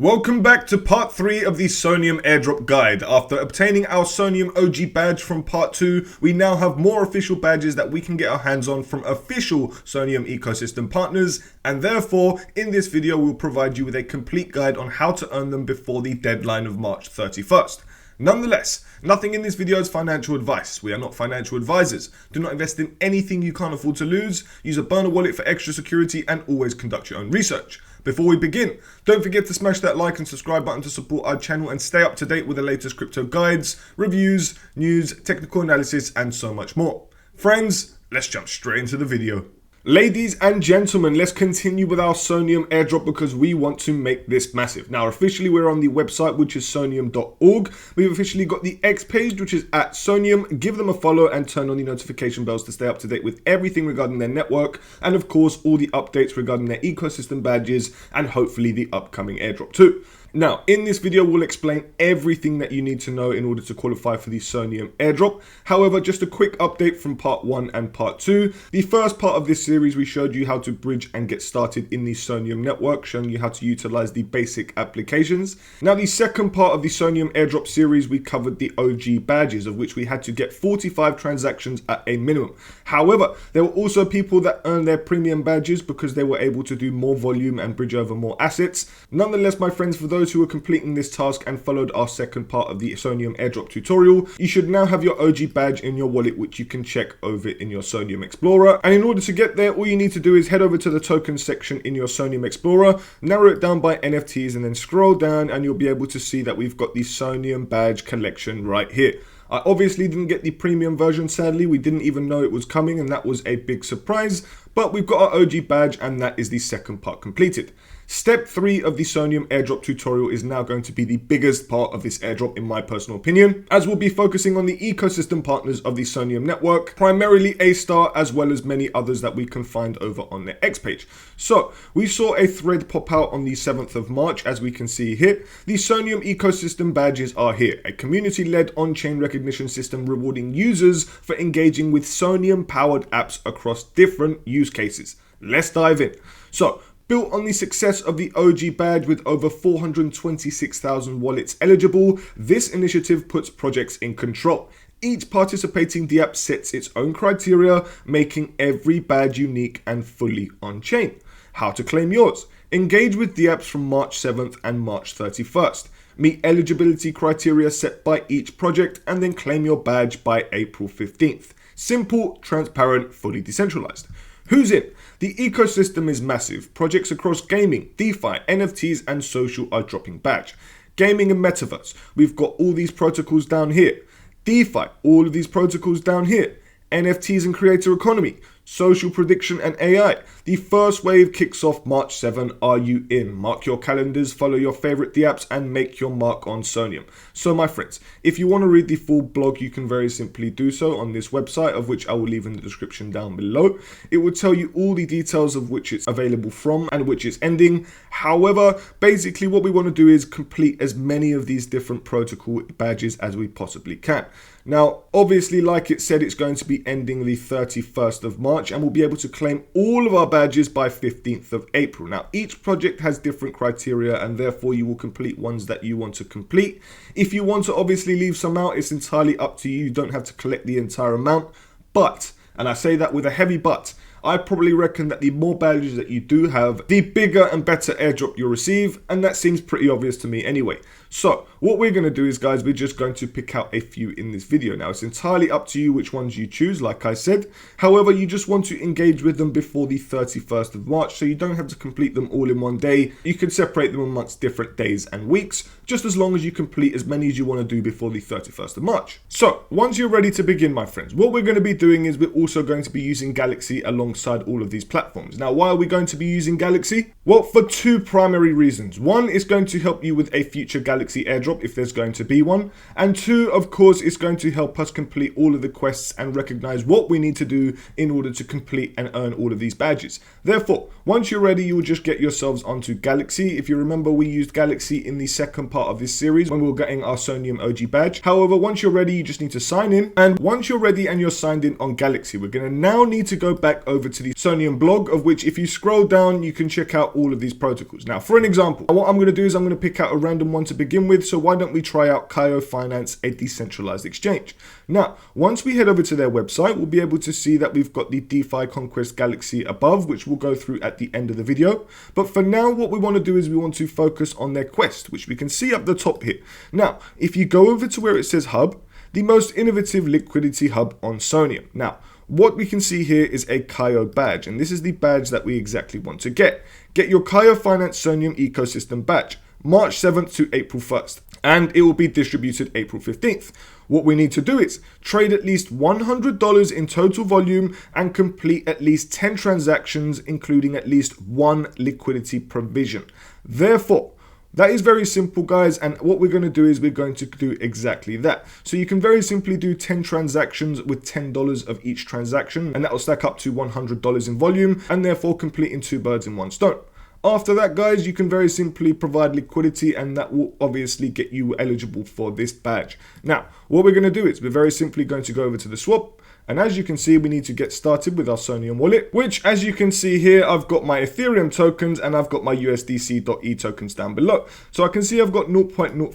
Welcome back to part 3 of the Soneium Airdrop guide. After obtaining our Soneium OG badge from part 2, we now have more official badges that we can get our hands on from official Soneium ecosystem partners, and therefore in this video we'll provide you with a complete guide on how to earn them before the deadline of March 31st. Nonetheless, nothing in this video is financial advice. We are not financial advisors. Do not invest in anything you can't afford to lose. Use a burner wallet for extra security and always conduct your own research. Before we begin, don't forget to smash that like and subscribe button to support our channel and stay up to date with the latest crypto guides, reviews, news, technical analysis, and so much more. Friends, let's jump straight into the video. Ladies and gentlemen, let's continue with our Soneium airdrop because we want to make this massive. Now, officially, we're on the website, which is soneium.org. We've officially got the X page, which is at Soneium. Give them a follow and turn on the notification bells to stay up to date with everything regarding their network. And of course, all the updates regarding their ecosystem badges and hopefully the upcoming airdrop too. Now, in this video, we'll explain everything that you need to know in order to qualify for the Soneium airdrop. However, just a quick update from part 1 and part 2. The first part of this series, we showed you how to bridge and get started in the Soneium network, showing you how to utilize the basic applications. Now, the second part of the Soneium airdrop series, we covered the OG badges, of which we had to get 45 transactions at a minimum. However, there were also people that earned their premium badges because they were able to do more volume and bridge over more assets. Nonetheless, my friends, for those who are completing this task and followed our second part of the Soneium airdrop tutorial, you should now have your OG badge in your wallet, which you can check over in your Soneium Explorer. And in order to get there, all you need to do is head over to the tokens section in your Soneium Explorer, narrow it down by NFTs, and then scroll down and you'll be able to see that we've got the Soneium badge collection right here. I obviously didn't get the premium version, sadly. We didn't even know it was coming, and that was a big surprise. But we've got our OG badge, and that is the second part completed. Step 3 of the Soneium airdrop tutorial is now going to be the biggest part of this airdrop in my personal opinion, as we'll be focusing on the ecosystem partners of the Soneium network, primarily A-Star as well as many others that we can find over on their X page. So we saw a thread pop out on the 7th of March, as we can see here. The Soneium Ecosystem Badges are here, a community-led on-chain recognition system rewarding users for engaging with Soneium-powered apps across different use cases. Let's dive in. So, built on the success of the OG badge with over 426,000 wallets eligible, this initiative puts projects in control. Each participating DApp sets its own criteria, making every badge unique and fully on-chain. How to claim yours? Engage with DApps from March 7th and March 31st. Meet eligibility criteria set by each project and then claim your badge by April 15th. Simple, transparent, fully decentralized. Who's in? The ecosystem is massive. Projects across gaming, DeFi, NFTs, and social are dropping badge. Gaming and metaverse. We've got all these protocols down here. DeFi, all of these protocols down here. NFTs and creator economy. Social prediction and AI. The first wave kicks off March 7. Are you in? Mark your calendars, follow your favorite DApps, and make your mark on Soneium. So my friends, if you want to read the full blog, you can very simply do so on this website, of which I will leave in the description down below. It will tell you all the details of which it's available from and which it's ending. However, basically what we want to do is complete as many of these different protocol badges as we possibly can. Now, obviously, like it said, it's going to be ending the 31st of March, and we'll be able to claim all of our badges by 15th of April. Now, each project has different criteria, and therefore you will complete ones that you want to complete. If you want to obviously leave some out, it's entirely up to you. You don't have to collect the entire amount. But, and I say that with a heavy but, I probably reckon that the more badges that you do have, the bigger and better airdrop you'll receive, and that seems pretty obvious to me anyway. So what we're going to do is, guys, we're just going to pick out a few in this video. Now, it's entirely up to you which ones you choose, like I said. However, you just want to engage with them before the 31st of March, so you don't have to complete them all in one day. You can separate them amongst different days and weeks, just as long as you complete as many as you want to do before the 31st of March. So once you're ready to begin, my friends, what we're going to be doing is we're also going to be using Galxe alongside all of these platforms. Now, why are we going to be using Galxe? Well, for two primary reasons. One, is going to help you with a future Galxe airdrop if there's going to be one. And two, of course, it's going to help us complete all of the quests and recognize what we need to do in order to complete and earn all of these badges. Therefore, once you're ready, you will just get yourselves onto Galxe. If you remember, we used Galxe in the second part of this series when we were getting our Soneium OG badge. However, once you're ready, you just need to sign in. And once you're ready and you're signed in on Galxe, we're going to now need to go back over over to the Soneium blog, of which if you scroll down, you can check out all of these protocols. Now, for an example, what I'm going to do is I'm going to pick out a random one to begin with. So why don't we try out Galxe Finance, a decentralized exchange? Now, once we head over to their website, we'll be able to see that we've got the DeFi Conquest Galxe above, which we'll go through at the end of the video. But for now, what we want to do is we want to focus on their quest, which we can see up the top here. Now, if you go over to where it says hub, the most innovative liquidity hub on Soneium. Now, what we can see here is a Galxe badge, and this is the badge that we exactly want to get. Get your Galxe Finance Soneium Ecosystem Badge, March 7th to April 1st, and it will be distributed April 15th. What we need to do is trade at least $100 in total volume and complete at least 10 transactions, including at least one liquidity provision. Therefore, that is very simple, guys, and what we're going to do is we're going to do exactly that. So you can very simply do 10 transactions with $10 of each transaction, and that will stack up to $100 in volume, and therefore completing 2 birds in 1 stone. After that, guys, you can very simply provide liquidity, and that will obviously get you eligible for this badge. Now, what we're going to do is we're very simply going to go over to the swap. And as you can see, we need to get started with our Soneium wallet, which as you can see here, I've got my Ethereum tokens and I've got my USDC.E tokens down below. So I can see I've got 0.057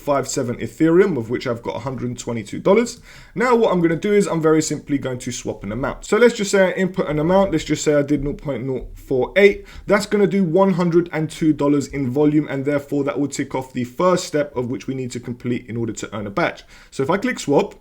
Ethereum, of which I've got $122. Now what I'm going to do is I'm very simply going to swap an amount. So let's just say I input an amount. Let's just say I did 0.048. That's going to do $102 in volume, and therefore that will tick off the first step of which we need to complete in order to earn a badge. So if I click swap,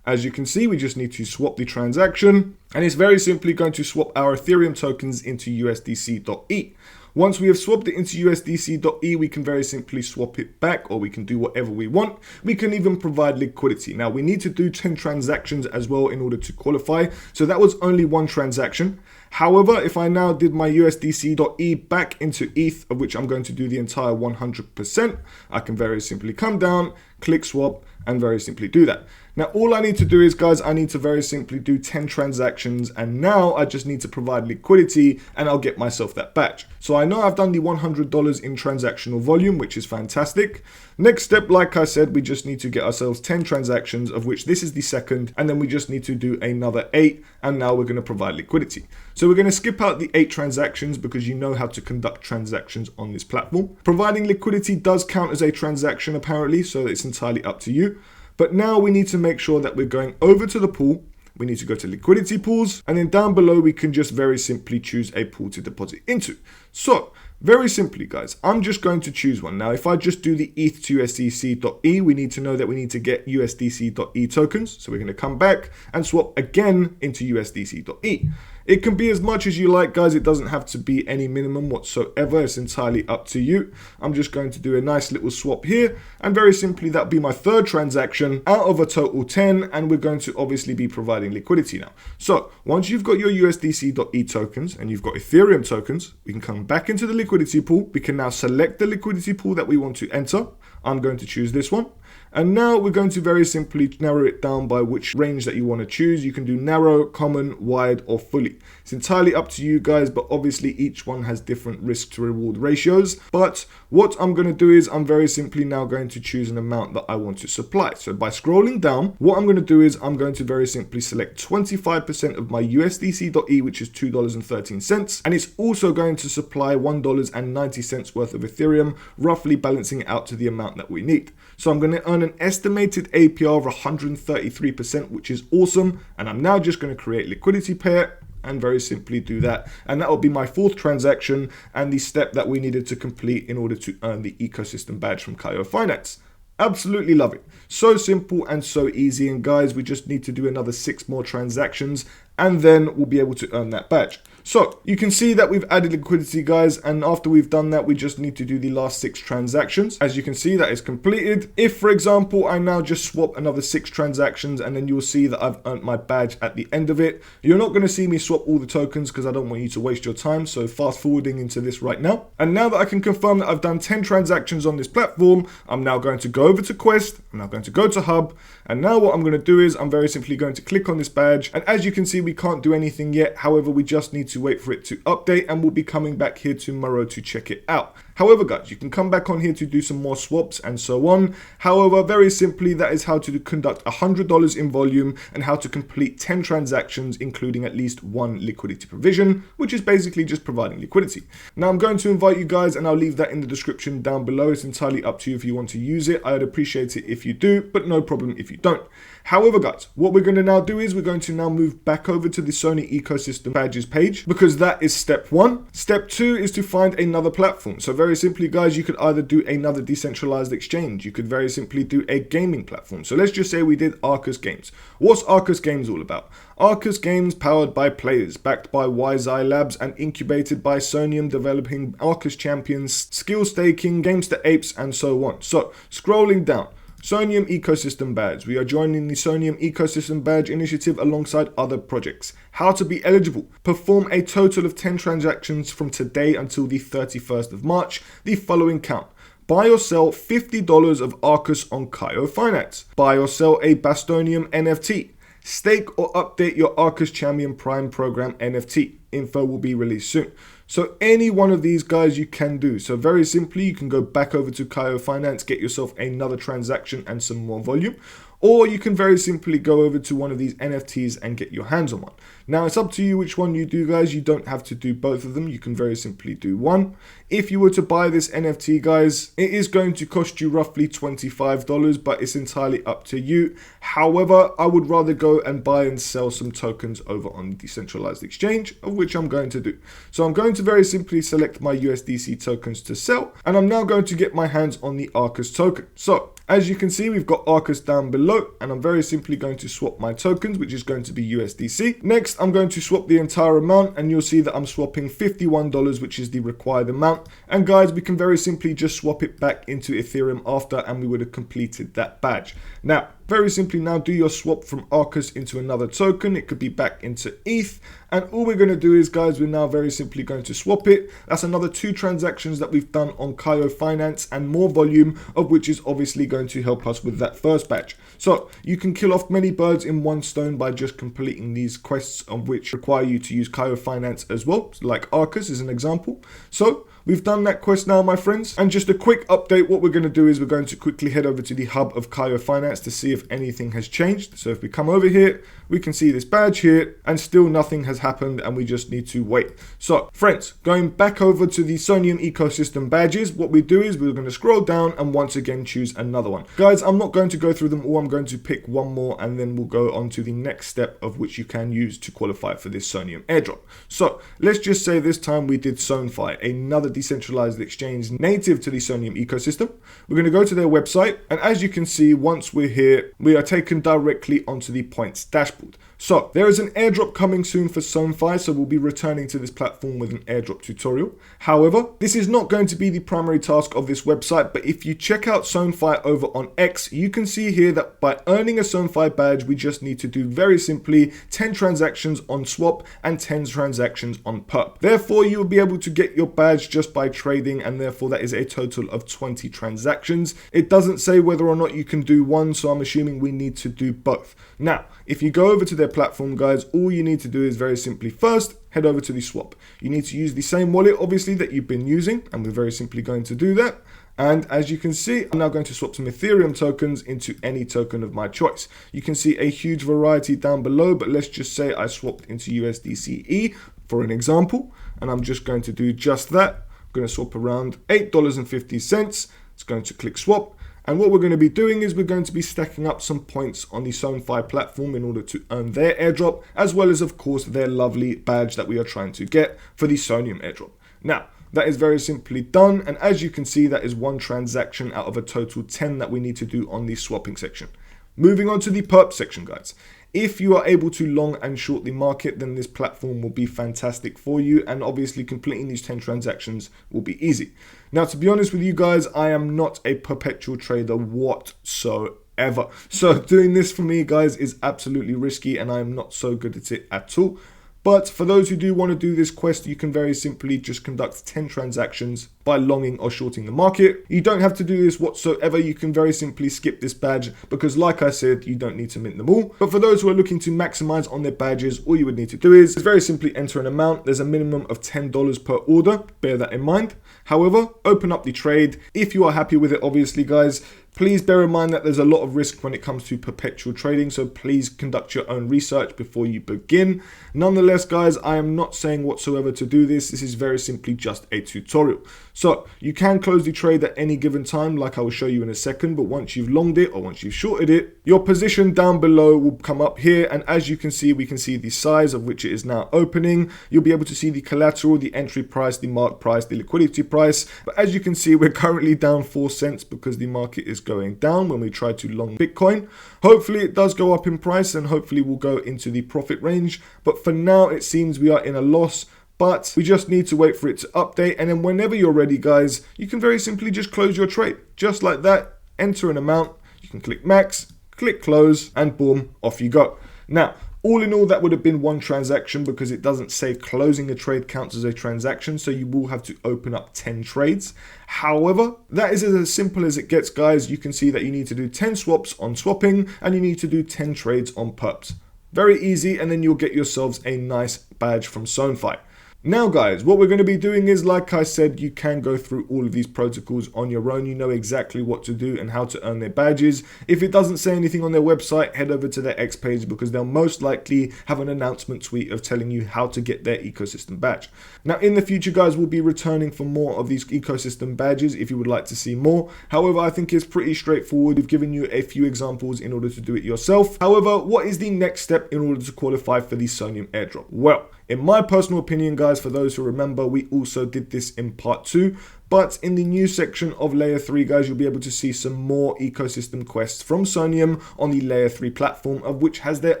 as you can see, we just need to swap the transaction, and it's very simply going to swap our Ethereum tokens into USDC.E. Once we have swapped it into USDC.E, we can very simply swap it back, or we can do whatever we want. We can even provide liquidity. Now, we need to do 10 transactions as well in order to qualify. So that was only one transaction. However, if I now did my USDC.E back into ETH, of which I'm going to do the entire 100%, I can very simply come down, click swap, and very simply do that. Now, all I need to do is, guys, I need to very simply do 10 transactions, and now I just need to provide liquidity, and I'll get myself that badge. So I know I've done the $100 in transactional volume, which is fantastic. Next step, like I said, we just need to get ourselves 10 transactions, of which this is the second, and then we just need to do another 8, and now we're going to provide liquidity. So we're going to skip out the 8 transactions because you know how to conduct transactions on this platform. Providing liquidity does count as a transaction apparently, so it's entirely up to you. But now we need to make sure that we're going over to the pool. We need to go to liquidity pools, and then down below we can just very simply choose a pool to deposit into. So very simply, guys, I'm just going to choose one. Now, if I just do the ETH to USDC.E, we need to know that we need to get USDC.E tokens. So we're going to come back and swap again into USDC.E. It can be as much as you like, guys. It doesn't have to be any minimum whatsoever. It's entirely up to you. I'm just going to do a nice little swap here, and very simply that'll be my third transaction out of a total 10, and we're going to obviously be providing liquidity now. So once you've got your USDC.E tokens and you've got Ethereum tokens, we can come back into the liquidity pool. We can now select the liquidity pool that we want to enter. I'm going to choose this one. And now we're going to very simply narrow it down by which range that you want to choose. You can do narrow, common, wide, or fully. It's entirely up to you, guys, but obviously each one has different risk to reward ratios. But what I'm going to do is I'm very simply now going to choose an amount that I want to supply. So by scrolling down, what I'm going to do is I'm going to very simply select 25% of my USDC.E, which is $2.13. And it's also going to supply $1.90 worth of Ethereum, roughly balancing it out to the amount that we need. So I'm going to earn an estimated APR of 133%, which is awesome. And I'm now just going to create liquidity pair and very simply do that. And that will be my fourth transaction and the step that we needed to complete in order to earn the ecosystem badge from Galxe Finance. Absolutely love it. So simple and so easy. And guys, we just need to do another 6 more transactions and then we'll be able to earn that badge. So you can see that we've added liquidity, guys, and after we've done that, we just need to do the last 6 transactions. As you can see, that is completed. If, for example, I now just swap another 6 transactions, and then you'll see that I've earned my badge at the end of it. You're not going to see me swap all the tokens because I don't want you to waste your time, so fast forwarding into this right now. And now that I can confirm that I've done 10 transactions on this platform, I'm now going to go over to Quest, I'm now going to go to Hub, and now what I'm going to do is I'm very simply going to click on this badge, and as you can see, we can't do anything yet. However, we just need to wait for it to update, and we'll be coming back here tomorrow to check it out. However, guys, you can come back on here to do some more swaps and so on. However, very simply, that is how to conduct $100 in volume and how to complete 10 transactions, including at least one liquidity provision, which is basically just providing liquidity. Now, I'm going to invite you guys, and I'll leave that in the description down below. It's entirely up to you if you want to use it. I'd appreciate it if you do, but no problem if you don't. However, guys, what we're going to now do is we're going to now move back over to the Sony Ecosystem Badges page, because that is step 1. Step 2 is to find another platform. So very simply, guys, you could either do another decentralized exchange. You could very simply do a gaming platform. So let's just say we did Arcus Games. What's Arcus Games all about? Arcus Games, powered by players, backed by WiseEye Labs, and incubated by Soneium, developing Arcus champions, skill staking, games to apes, and so on. So scrolling down, Soneium Ecosystem Badge. We are joining the Soneium Ecosystem Badge initiative alongside other projects. How to be eligible? Perform a total of 10 transactions from today until the 31st of March. The following count. Buy or sell $50 of Arcus on Kyo Finance. Buy or sell a Bastonium NFT. Stake or update your Arcus Champion Prime Program NFT. Info will be released soon. So any one of these guys you can do. So very simply, you can go back over to Kyo Finance, get yourself another transaction and some more volume. Or you can very simply go over to one of these NFTs and get your hands on one. Now, it's up to you which one you do, guys. You don't have to do both of them. You can very simply do one. If you were to buy this NFT, guys, it is going to cost you roughly $25, but it's entirely up to you. However, I would rather go and buy and sell some tokens over on the decentralized exchange, of which I'm going to do. So I'm going to very simply select my USDC tokens to sell, and I'm now going to get my hands on the Arcus token. So as you can see, we've got Arcus down below, and I'm very simply going to swap my tokens, which is going to be USDC. Next, I'm going to swap the entire amount, and you'll see that I'm swapping $51, which is the required amount. And guys, we can very simply just swap it back into Ethereum after, and we would have completed that badge. Now, very simply now do your swap from Arcus into another token. It could be back into ETH. And all we're going to do is, guys, we're now very simply going to swap it. That's another 2 transactions that we've done on Kyo Finance and more volume, of which is obviously going to help us with that first badge. So you can kill off many birds in one stone by just completing these quests, of which require you to use Kyo Finance as well, like Arcus is an example. So we've done that quest now, my friends. And just a quick update, what we're going to do is we're going to quickly head over to the hub of Kyo Finance to see if anything has changed. So if we come over here, we can see this badge here, and still nothing has happened, and we just need to wait. So friends, going back over to the Soneium Ecosystem Badges, what we do is we're going to scroll down and once again choose another one. Guys, I'm not going to go through them all. I'm going to pick one more, and then we'll go on to the next step, of which you can use to qualify for this Soneium airdrop. So let's just say this time we did SonFi, another decentralized exchange native to the Soneium ecosystem. We're going to go to their website, and as you can see, once we're here, we are taken directly onto the points dashboard. So there is an airdrop coming soon for SonFi, so we'll be returning to this platform with an airdrop tutorial. However, this is not going to be the primary task of this website, but if you check out SonFi over on X, you can see here that by earning a SonFi badge, we just need to do very simply 10 transactions on swap and 10 transactions on perp. Therefore, you will be able to get your badge just by trading, and therefore that is a total of 20 transactions. It doesn't say whether or not you can do one, so I'm assuming we need to do both. Now, if you go over to their platform, guys, all you need to do is very simply first head over to the swap. You need to use the same wallet, obviously, that you've been using, and we're very simply going to do that. And as you can see, I'm now going to swap some Ethereum tokens into any token of my choice. You can see a huge variety down below, but let's just say I swapped into USDCE for an example, and I'm just going to do just that. I'm going to swap around $8.50. It's going to click swap. And what we're going to be doing is we're going to be stacking up some points on the SonFi platform in order to earn their airdrop, as well as, of course, their lovely badge that we are trying to get for the Soneium airdrop. Now, that is very simply done. And as you can see, that is one transaction out of a total 10 that we need to do on the swapping section. Moving on to the perp section, guys. If you are able to long and short the market, then this platform will be fantastic for you, and obviously completing these 10 transactions will be easy. Now, to be honest with you guys, I am not a perpetual trader whatsoever. So doing this for me, guys, is absolutely risky, and I am not so good at it at all. But for those who do want to do this quest, you can very simply just conduct 10 transactions by longing or shorting the market. You don't have to do this whatsoever. You can very simply skip this badge because, like I said, you don't need to mint them all. But for those who are looking to maximize on their badges, all you would need to do is very simply enter an amount. There's a minimum of $10 per order. Bear that in mind. However, open up the trade. If you are happy with it, obviously, guys, please bear in mind that there's a lot of risk when it comes to perpetual trading, so please conduct your own research before you begin. Nonetheless, guys, I am not saying whatsoever to do this. This is very simply just a tutorial. So you can close the trade at any given time, like I will show you in a second, but once you've longed it or once you've shorted it, your position down below will come up here, and as you can see, we can see the size of which it is now opening. You'll be able to see the collateral, the entry price, the mark price, the liquidity price, but as you can see, we're currently down 4 cents because the market is going down when we try to long Bitcoin. Hopefully it does go up in price and hopefully we'll go into the profit range, but for now it seems we are in a loss. But we just need to wait for it to update, and then whenever you're ready, guys, you can very simply just close your trade just like that. Enter an amount, you can click max, click close, and boom, off you go. Now, all in all, that would have been one transaction because it doesn't say closing a trade counts as a transaction, so you will have to open up 10 trades. However, that is as simple as it gets, guys. You can see that you need to do 10 swaps on swapping and you need to do 10 trades on perps. Very easy, and then you'll get yourselves a nice badge from SoneFi. Now, guys, what we're going to be doing is, like I said, you can go through all of these protocols on your own. You know exactly what to do and how to earn their badges. If it doesn't say anything on their website, head over to their X page because they'll most likely have an announcement tweet of telling you how to get their ecosystem badge. Now, in the future, guys, we'll be returning for more of these ecosystem badges if you would like to see more. However, I think it's pretty straightforward. We've given you a few examples in order to do it yourself. However, what is the next step in order to qualify for the Soneium Airdrop? Well, in my personal opinion, guys, for those who remember, we also did this in part 2. But in the new section of Layer 3, guys, you'll be able to see some more ecosystem quests from Soneium on the Layer 3 platform, of which has their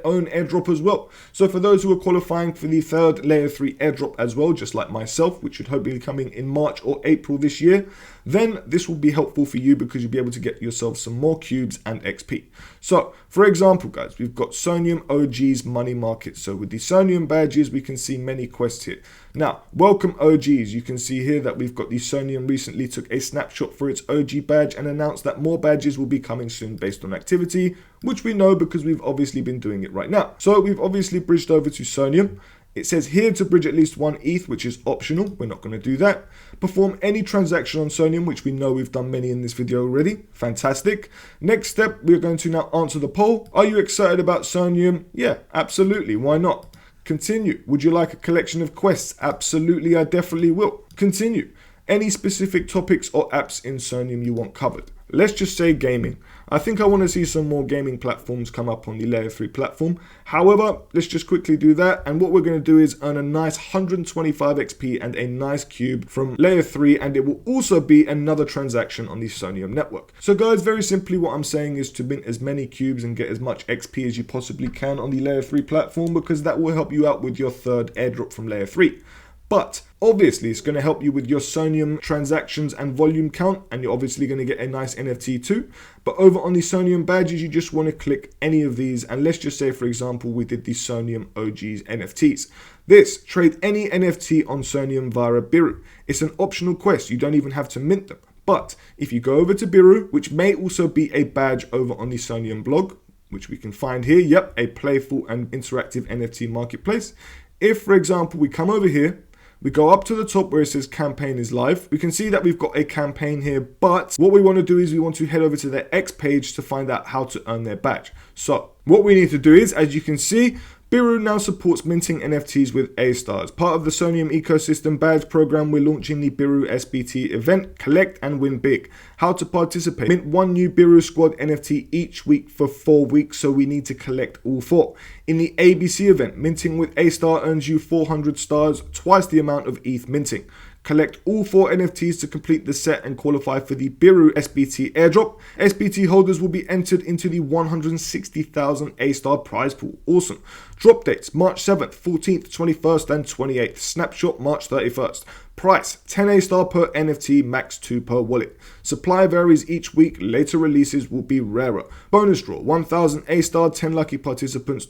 own airdrop as well. So for those who are qualifying for the third Layer 3 airdrop as well, just like myself, which should hopefully be coming in March or April this year, then this will be helpful for you because you'll be able to get yourself some more cubes and XP. So, for example, guys, we've got Soneium OG's money market. So with the Soneium badges, we can see many quests here. Now, welcome OGs. You can see here that we've got the Soneium recently took a snapshot for its OG badge and announced that more badges will be coming soon based on activity, which we know because we've obviously been doing it right now. So we've obviously bridged over to Soneium. It says here to bridge at least 1 ETH, which is optional. We're not going to do that. Perform any transaction on Soneium, which we know we've done many in this video already. Fantastic. Next step, we're going to now answer the poll. Are you excited about Soneium? Yeah, absolutely. Why not? Continue. Would you like a collection of quests? Absolutely, I definitely will. Continue. Any specific topics or apps in Soneium you want covered? Let's just say gaming. I think I want to see some more gaming platforms come up on the Layer 3 platform. However, let's just quickly do that. And what we're going to do is earn a nice 125 XP and a nice cube from Layer 3. And it will also be another transaction on the Soneium network. So guys, very simply what I'm saying is to mint as many cubes and get as much XP as you possibly can on the Layer 3 platform, because that will help you out with your third airdrop from Layer 3. But obviously, it's going to help you with your Soneium transactions and volume count, and you're obviously going to get a nice NFT too. But over on the Soneium badges, you just want to click any of these, and let's just say, for example, we did the Soneium OG's NFTs. This, trade any NFT on Soneium via Biru. It's an optional quest, you don't even have to mint them. But if you go over to Biru, which may also be a badge over on the Soneium blog, which we can find here, yep, a playful and interactive NFT marketplace. If, for example, we come over here, we go up to the top where it says campaign is live. We can see that we've got a campaign here, but what we want to do is we want to head over to their X page to find out how to earn their badge. So what we need to do is, as you can see, Biru now supports minting NFTs with A-stars. Part of the Soneium Ecosystem Badge program, we're launching the Biru SBT event, Collect and Win Big. How to participate. Mint 1 new Biru Squad NFT each week for 4 weeks, so we need to collect all 4. In the ABC event, minting with A-star earns you 400 stars, twice the amount of ETH minting. Collect all 4 NFTs to complete the set and qualify for the Biru SBT airdrop. SBT holders will be entered into the 160,000 A-star prize pool. Awesome. Drop dates March 7th, 14th, 21st and 28th. Snapshot March 31st. Price, 10 A-star per NFT, max 2 per wallet. Supply varies each week, later releases will be rarer. Bonus draw, 1000 A-star, 10 lucky participants, ...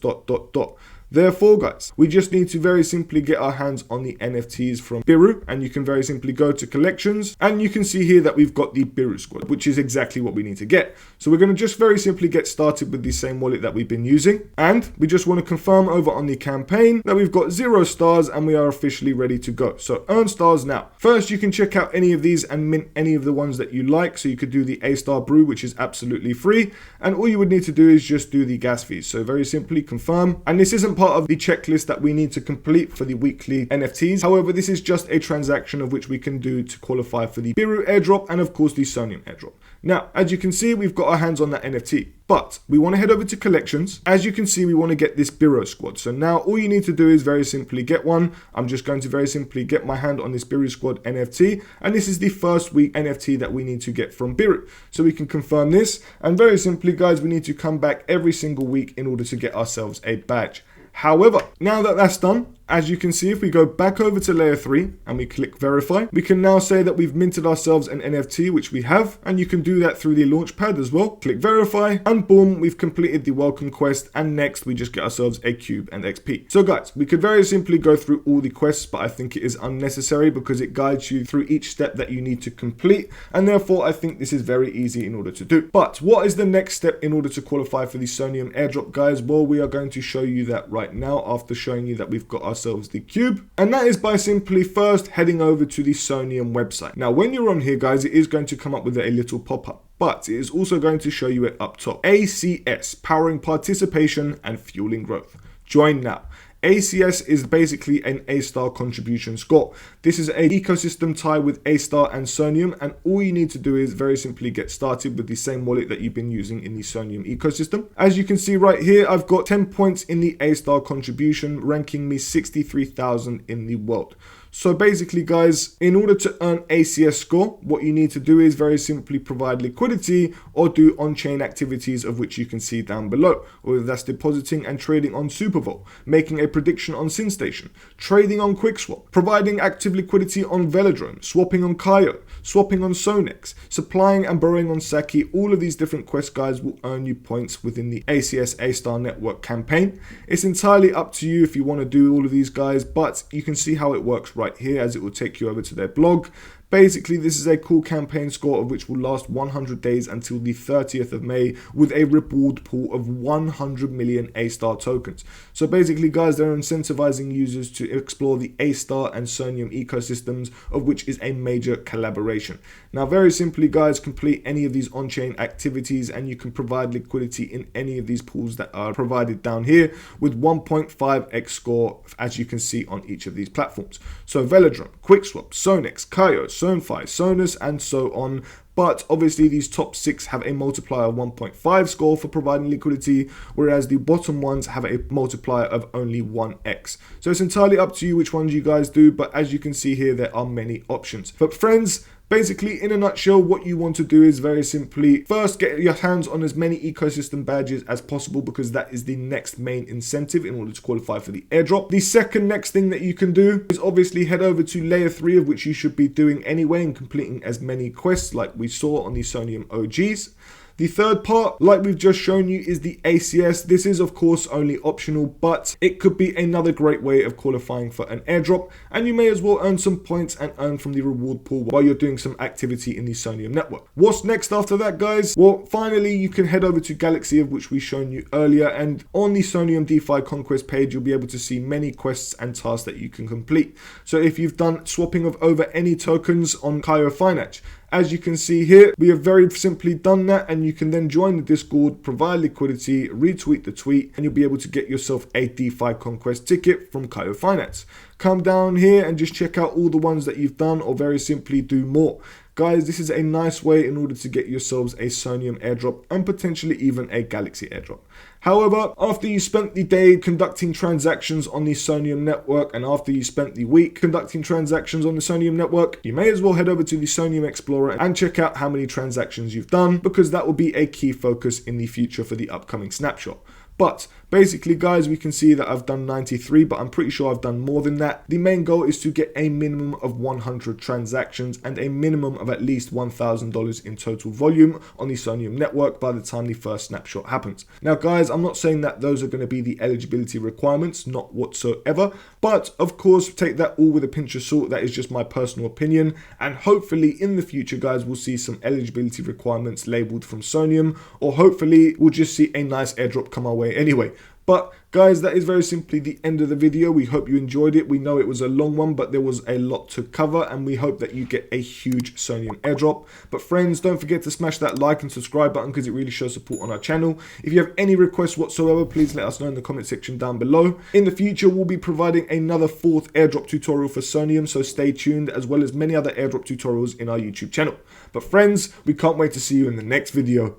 Therefore, guys, we just need to very simply get our hands on the NFTs from Biru, and you can very simply go to collections, and you can see here that we've got the Biru squad, which is exactly what we need to get. So we're going to just very simply get started with the same wallet that we've been using, and we just want to confirm over on the campaign that we've got 0 stars and we are officially ready to go. So earn stars now. First, you can check out any of these and mint any of the ones that you like. So you could do the A-star brew, which is absolutely free, and all you would need to do is just do the gas fees. So very simply confirm, and this isn't part of the checklist that we need to complete for the weekly NFTs. However, this is just a transaction of which we can do to qualify for the Biru airdrop and of course the Soneium airdrop. Now, as you can see, we've got our hands on that NFT, but we want to head over to collections. As you can see, we want to get this Biru squad. So now all you need to do is very simply get one. I'm just going to very simply get my hand on this Biru squad NFT, and this is the first week NFT that we need to get from Biru. So we can confirm this, and very simply, guys, we need to come back every single week in order to get ourselves a badge. However, now that that's done, as you can see, if we go back over to layer 3 and we click verify, we can now say that we've minted ourselves an NFT, which we have, and you can do that through the launchpad as well. Click verify, and boom, we've completed the welcome quest, and next we just get ourselves a cube and XP. So guys, we could very simply go through all the quests, but I think it is unnecessary because it guides you through each step that you need to complete, and therefore I think this is very easy in order to do. But what is the next step in order to qualify for the Soneium airdrop, guys? Well, we are going to show you that right now after showing you that we've got ourselves the cube, and that is by simply first heading over to the Soneium website. Now when you're on here, guys, it is going to come up with a little pop-up, but it is also going to show you it up top. ACS, powering participation and fueling growth. Join now. ACS is basically an A-star contribution score. This is an ecosystem tie with A-star and Soneium, and all you need to do is very simply get started with the same wallet that you've been using in the Soneium ecosystem. As you can see right here, I've got 10 points in the A-star contribution, ranking me 63,000 in the world. So basically, guys, in order to earn ACS score, what you need to do is very simply provide liquidity or do on-chain activities, of which you can see down below, whether that's depositing and trading on SuperVault, making a prediction on SynStation, trading on QuickSwap, providing active liquidity on Velodrome, swapping on Kayo, swapping on Sonex, supplying and borrowing on Saki. All of these different quests, guys, will earn you points within the ACS A-Star Network campaign. It's entirely up to you if you want to do all of these, guys, but you can see how it works right here, as it will take you over to their blog. Basically, this is a cool campaign score of which will last 100 days until the 30th of May with a reward pool of 100 million A-star tokens. So basically, guys, they're incentivizing users to explore the A-star and Soneium ecosystems, of which is a major collaboration. Now, very simply, guys, complete any of these on-chain activities and you can provide liquidity in any of these pools that are provided down here with 1.5x score, as you can see on each of these platforms. So Velodrome, QuickSwap, Sonex, Kayo, SoneFi, Sonus, and so on. But obviously these top 6 have a multiplier of 1.5 score for providing liquidity, whereas the bottom ones have a multiplier of only 1x. So it's entirely up to you which ones you guys do, but as you can see here, there are many options. But friends, basically, in a nutshell, what you want to do is very simply first get your hands on as many ecosystem badges as possible, because that is the next main incentive in order to qualify for the airdrop. The second next thing that you can do is obviously head over to layer 3, of which you should be doing anyway and completing as many quests like we saw on the Soneium OGs. The third part, like we've just shown you, is the ACS. This is of course only optional, but it could be another great way of qualifying for an airdrop, and you may as well earn some points and earn from the reward pool while you're doing some activity in the Soneium network. What's next after that, guys? Well, finally, you can head over to Galxe, of which we shown you earlier, and on the Soneium DeFi Conquest page, you'll be able to see many quests and tasks that you can complete. So if you've done swapping of over any tokens on Kayo Finance, as you can see here, we have very simply done that, and you can then join the Discord, provide liquidity, retweet the tweet, and you'll be able to get yourself a DeFi Conquest ticket from Kayo Finance. Come down here and just check out all the ones that you've done, or very simply do more. Guys, this is a nice way in order to get yourselves a Soneium airdrop and potentially even a Galxe airdrop. However, after you spent the day conducting transactions on the Soneium network, and after you spent the week conducting transactions on the Soneium network, you may as well head over to the Soneium Explorer and check out how many transactions you've done, because that will be a key focus in the future for the upcoming snapshot. But basically, guys, we can see that I've done 93, but I'm pretty sure I've done more than that. The main goal is to get a minimum of 100 transactions and a minimum of at least $1,000 in total volume on the Soneium network by the time the first snapshot happens. Now, guys, I'm not saying that those are going to be the eligibility requirements, not whatsoever, but of course, take that all with a pinch of salt. That is just my personal opinion, and hopefully in the future, guys, we'll see some eligibility requirements labeled from Soneium, or hopefully we'll just see a nice airdrop come our way anyway. But guys, that is very simply the end of the video. We hope you enjoyed it. We know it was a long one, but there was a lot to cover, and we hope that you get a huge Soneium airdrop. But friends, don't forget to smash that like and subscribe button because it really shows support on our channel. If you have any requests whatsoever, please let us know in the comment section down below. In the future, we'll be providing another 4th airdrop tutorial for Soneium, so stay tuned, as well as many other airdrop tutorials in our YouTube channel. But friends, we can't wait to see you in the next video.